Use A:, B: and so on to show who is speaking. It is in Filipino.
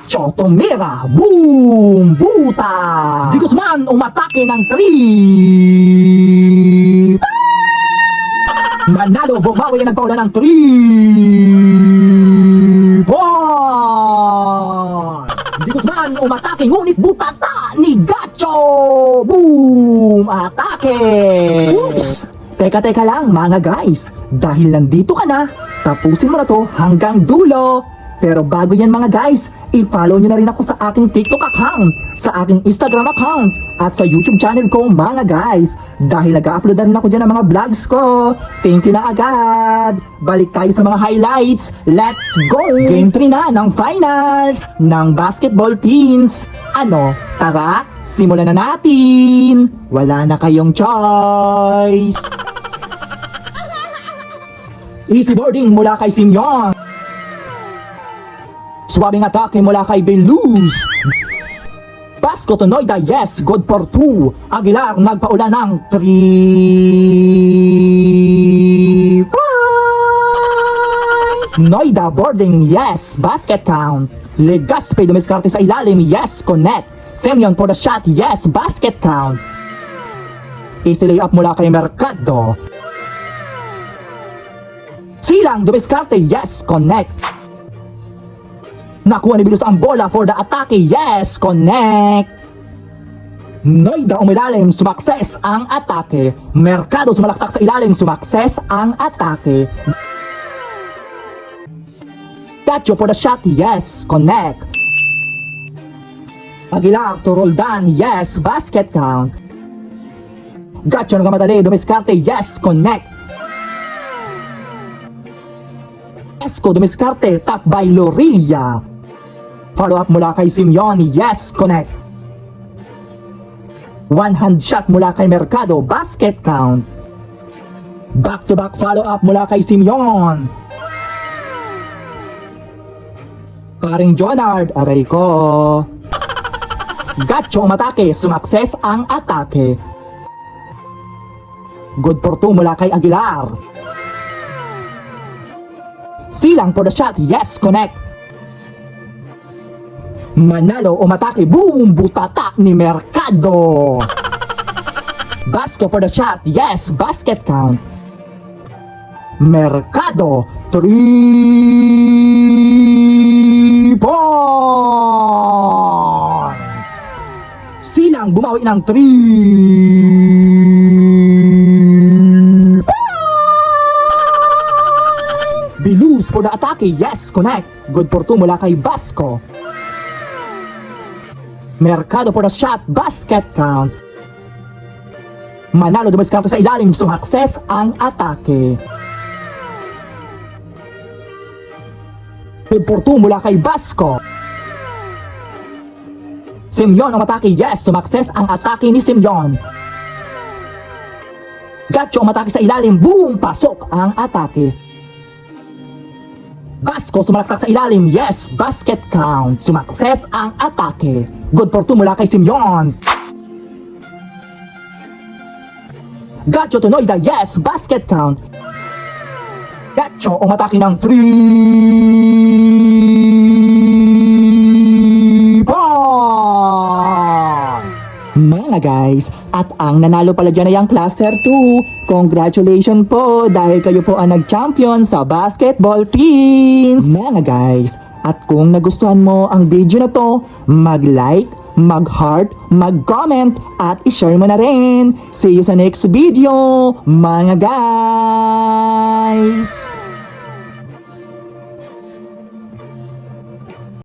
A: Gacho tumira, boom, buta. Di Guzman umatake ng 3. Manalo bumawi ng paula ng 3 point. Di Guzman umatake ngunit butata ni Gacho. Boom, atake. Oops. Teka lang mga guys, dahil nandito ka na, tapusin mo na to hanggang dulo. Pero bago yan mga guys, i-follow nyo na rin ako sa aking TikTok account, sa aking Instagram account, at sa YouTube channel ko mga guys. Dahil nag-upload na rin ako dyan ng mga vlogs ko. Thank you na agad. Balik tayo sa mga highlights. Let's go! Game 3 na ng finals ng basketball teams. Ano? Tara, simulan na natin. Wala na kayong choice. Easy boarding mula kay Simeon. Swabing atake mula kay Beluz. Basco to Noida, yes, good for 2. Aguilar nagpaula ng 3. Noida boarding, yes, basket count. Legazpi dumiskarte sa ilalim, yes, connect. Semyon for the shot, yes, basket count. Easy layup mula kay Mercado. Silang dumiskarte, yes, connect. Nakuha ni Beluz ang bola for the atake, yes, connect. Noida umilalim, sumakses ang atake. Mercado sumalaksak sa ilalim, sumakses ang atake. Gacho for the shot, yes, connect. Aguilar to Roldan, yes, basket count. Gacho nagamadali, dumiskarte, yes, connect. Esco dumiskarte, tap by Lorilla. Follow up mula kay Simeon, yes, connect. One hand shot mula kay Mercado, basket count. Back to back follow up mula kay Simeon. Paring Jonard, aray ko. Gacho umatake, sumakses ang atake. Good for 2 mula kay Aguilar. Silang for the shot, yes, connect. Manalo umatake, boom, butata ni Mercado. Basco for the shot, yes, basket count. Mercado, 3 point. Silang bumawi ng 3. Beluz for the atake, yes, connect. Good for 2 mula kay Basco. Mercado for the shot, basket count. Manalo dumiskarte sa ilalim, sumakses ang atake. Good for 2 mula kay Basco. Simeon ang atake, yes, sumakses ang atake ni Simeon. Gacho ang atake sa ilalim, boom, pasok ang atake. Basco sumalaksak sa ilalim, yes, basket count. Sumakses ang atake. Good for 2 mula kay Simeon. Gacho to Noida, yes, basket count. Gacho umatake ng 3 point. Mga guys, at ang nanalo pala dyan ay ang Cluster 2. Congratulations po dahil kayo po ang nag-champion sa basketball teams. Mga guys, at kung nagustuhan mo ang video na to, mag-like, mag-heart, mag-comment, at i-share mo na rin. See you sa next video, mga guys!